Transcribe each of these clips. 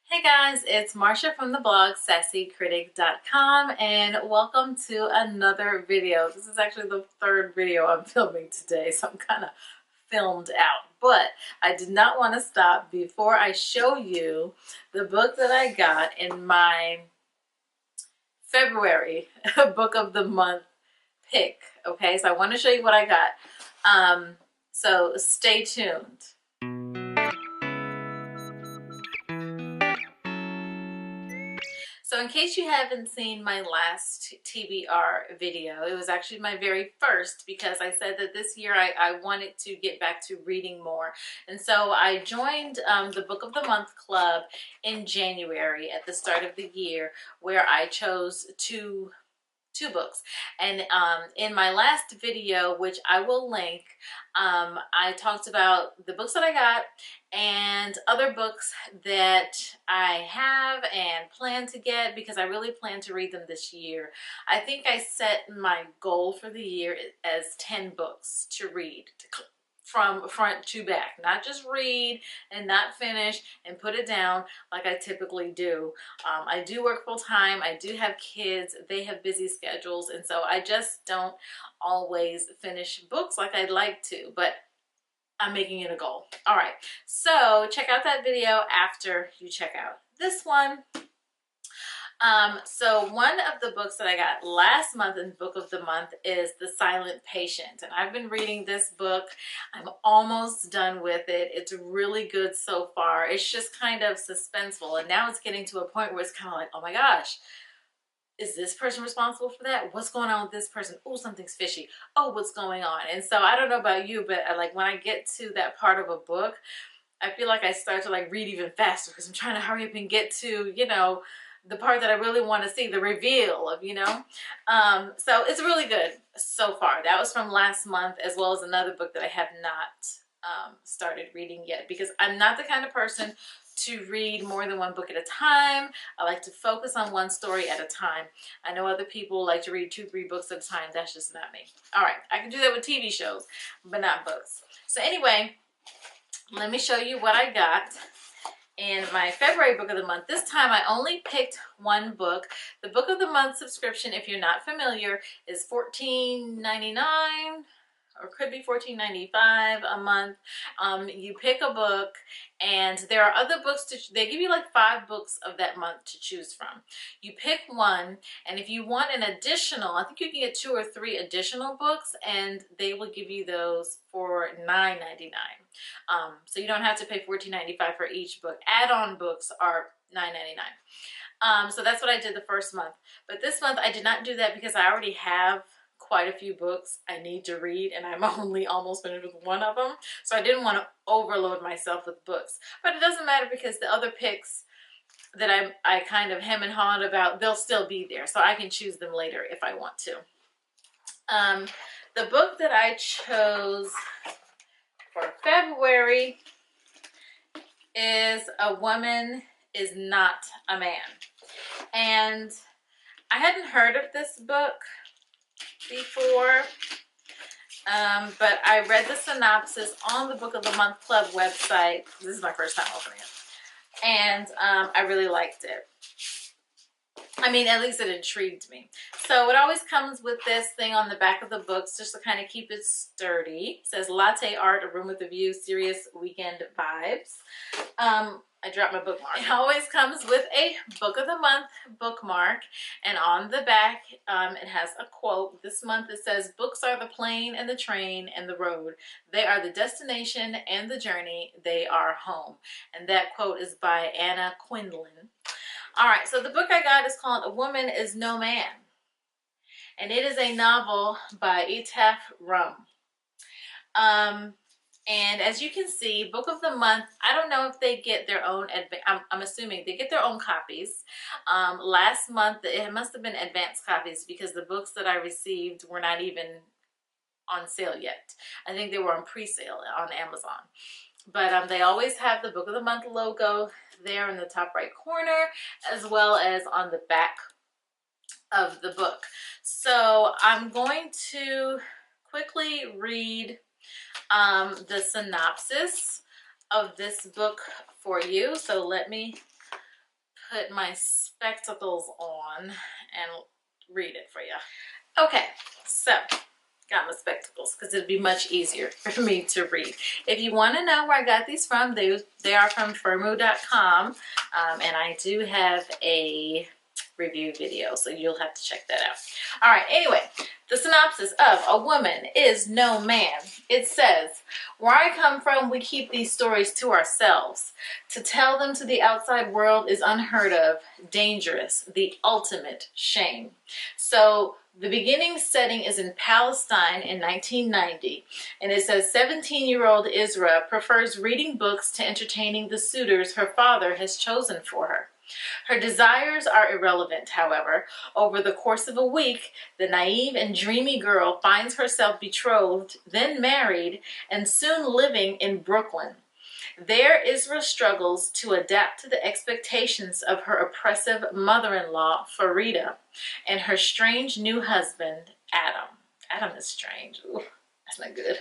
Hey guys, it's Marsha from the blog sassycritic.com and welcome to another video. This is actually the third video I'm filming today, so I'm kind of filmed out. But I did not want to stop before I show you the book that I got in my February book of the month pick. Okay, so I want to show you what I got. So stay tuned. So in case you haven't seen my last TBR video, it was actually my very first because I said that this year I wanted to get back to reading more. And so I joined the Book of the Month Club in January at the start of the year, where I chose two books. And in my last video, which I will link, I talked about the books that I got and other books that I have and plan to get because I really plan to read them this year. I think I set my goal for the year as 10 books to read, from front to back, not just read and not finish and put it down like I typically do. I do work full time, I do have kids, they have busy schedules, and so I just don't always finish books like I'd like to, but I'm making it a goal. All right, so check out that video after you check out this one. So one of the books that I got last month in Book of the Month is The Silent Patient. And I've been reading this book. I'm almost done with it. It's really good so far. It's just kind of suspenseful. And now it's getting to a point where it's kind of like, oh my gosh, is this person responsible for that? What's going on with this person? Oh, something's fishy. Oh, what's going on? And so I don't know about you, but when I get to that part of a book, I feel like I start to read even faster because I'm trying to hurry up and get to, the part that I really want to see, the reveal of, so it's really good so far. That was from last month, as well as another book that I have not started reading yet, because I'm not the kind of person to read more than one book at a time. I like to focus on one story at a time. I know other people like to read 2-3 books at a time. That's just not me. All right, I can do that with TV shows, but not books. So anyway, let me show you what I got in my February book of the month. This time I only picked one book. The Book of the Month subscription, if you're not familiar, is $14.99 or could be $14.95 a month. You pick a book, and there are other books they give you like 5 books of that month to choose from. You pick one, and if you want an additional, I think you can get 2 or 3 additional books, and they will give you those for $9.99. So you don't have to pay $14.95 for each book. Add-on books are $9.99. So that's what I did the first month. But this month I did not do that because I already have quite a few books I need to read, and I'm only almost finished with one of them. So I didn't want to overload myself with books. But it doesn't matter because the other picks that I kind of hem and hawed about, they'll still be there. So I can choose them later if I want to. The book that I chose for February is A Woman Is Not a Man. And I hadn't heard of this book before, but I read the synopsis on the Book of the Month Club website. This is my first time opening it. And I really liked it. I mean, at least it intrigued me. So it always comes with this thing on the back of the books just to kind of keep it sturdy. It says Latte Art, A Room with a View, Serious Weekend Vibes. I dropped my bookmark. It always comes with a Book of the Month bookmark, and on the back it has a quote. This month it says, "Books are the plane and the train and the road. They are the destination and the journey. They are home." And that quote is by Anna Quindlen. All right, so the book I got is called A Woman Is No Man, and it is a novel by Etaf Rum. And as you can see, Book of the Month, I don't know if they get their own, I'm assuming they get their own copies. Last month, it must have been advanced copies because the books that I received were not even on sale yet. I think they were on pre-sale on Amazon. But they always have the Book of the Month logo there in the top right corner, as well as on the back of the book. So I'm going to quickly read the synopsis of this book for you. So let me put my spectacles on and read it for you. Okay, so got my spectacles because it'd be much easier for me to read. If you want to know where I got these from, they are from Firmoo.com, and I do have a review video, so you'll have to check that out. All right, anyway, the synopsis of A Woman Is No Man. It says, where I come from, we keep these stories to ourselves. To tell them to the outside world is unheard of, dangerous, the ultimate shame. So the beginning setting is in Palestine in 1990, and it says 17-year-old Isra prefers reading books to entertaining the suitors her father has chosen for her. Her desires are irrelevant, however. Over the course of a week, the naive and dreamy girl finds herself betrothed, then married, and soon living in Brooklyn. There, Isra struggles to adapt to the expectations of her oppressive mother-in-law, Farida, and her strange new husband, Adam. Adam is strange. Ooh, that's not good.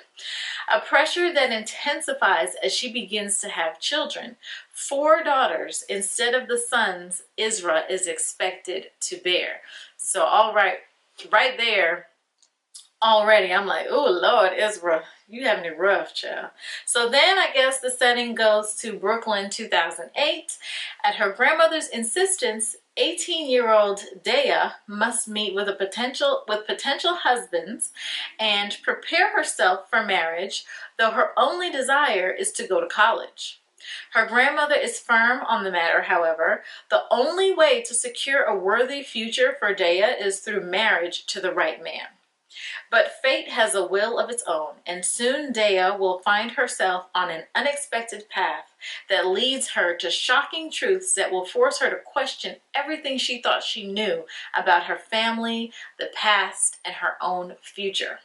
A pressure that intensifies as she begins to have children. 4 daughters instead of the sons Isra is expected to bear. So, all right there, already I'm like, oh Lord, Isra, you having it rough, child. So then I guess the setting goes to Brooklyn, 2008. At her grandmother's insistence, 18-year-old Dea must meet with potential husbands and prepare herself for marriage, though her only desire is to go to college. Her grandmother is firm on the matter, however. The only way to secure a worthy future for Dea is through marriage to the right man. But fate has a will of its own, and soon Dea will find herself on an unexpected path that leads her to shocking truths that will force her to question everything she thought she knew about her family, the past, and her own future.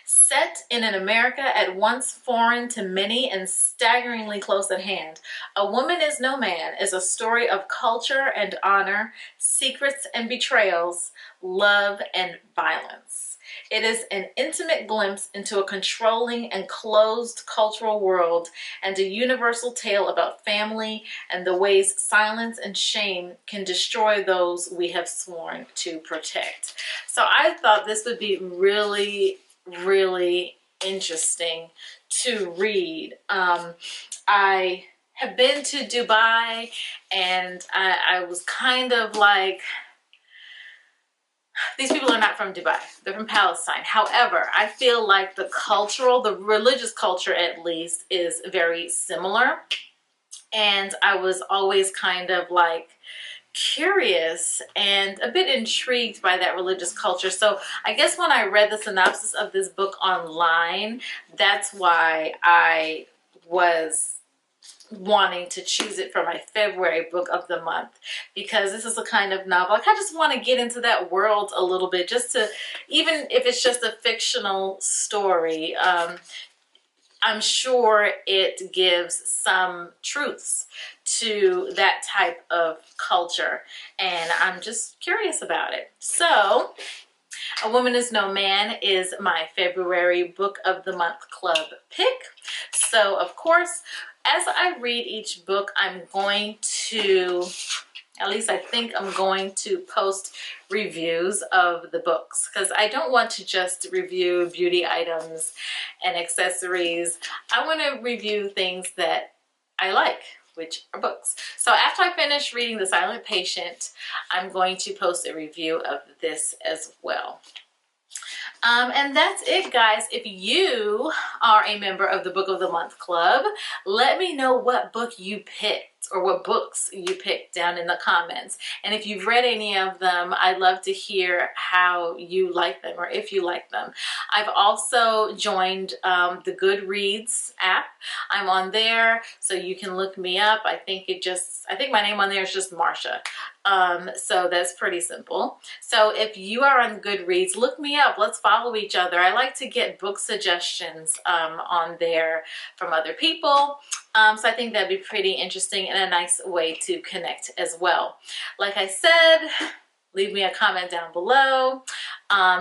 Set in an America at once foreign to many and staggeringly close at hand, A Woman Is No Man is a story of culture and honor, secrets and betrayals, love and violence. It is an intimate glimpse into a controlling and closed cultural world and a universal tale about family and the ways silence and shame can destroy those we have sworn to protect. So I thought this would be really interesting to read. I have been to Dubai, and I was kind of like, these people are not from Dubai, they're from Palestine. However, I feel like the religious culture at least, is very similar. And I was always kind of like curious and a bit intrigued by that religious culture. So I guess when I read the synopsis of this book online, that's why I was wanting to choose it for my February book of the month, because this is a kind of novel, like I just want to get into that world a little bit, just to, even if it's just a fictional story, I'm sure it gives some truths to that type of culture, and I'm just curious about it. So A Woman Is No Man is my February Book of the Month Club pick. So of course, as I read each book, I'm going to, at least I think I'm going to post reviews of the books, because I don't want to just review beauty items and accessories. I want to review things that I like, which are books. So after I finish reading The Silent Patient, I'm going to post a review of this as well. And that's it, guys. If you are a member of the Book of the Month Club, let me know what book you picked or what books you picked down in the comments. And if you've read any of them, I'd love to hear how you like them, or if you like them. I've also joined the Goodreads app. I'm on there, so you can look me up. I think my name on there is just Marsha. So that's pretty simple. So if you are on Goodreads, look me up. Let's follow each other. I like to get book suggestions on there from other people. So I think that'd be pretty interesting and a nice way to connect as well. Like I said, leave me a comment down below.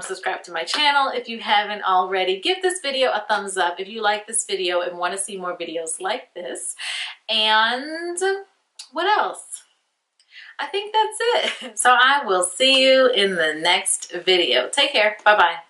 Subscribe to my channel if you haven't already. Give this video a thumbs up if you like this video and want to see more videos like this. And what else? I think that's it. So I will see you in the next video. Take care. Bye-bye.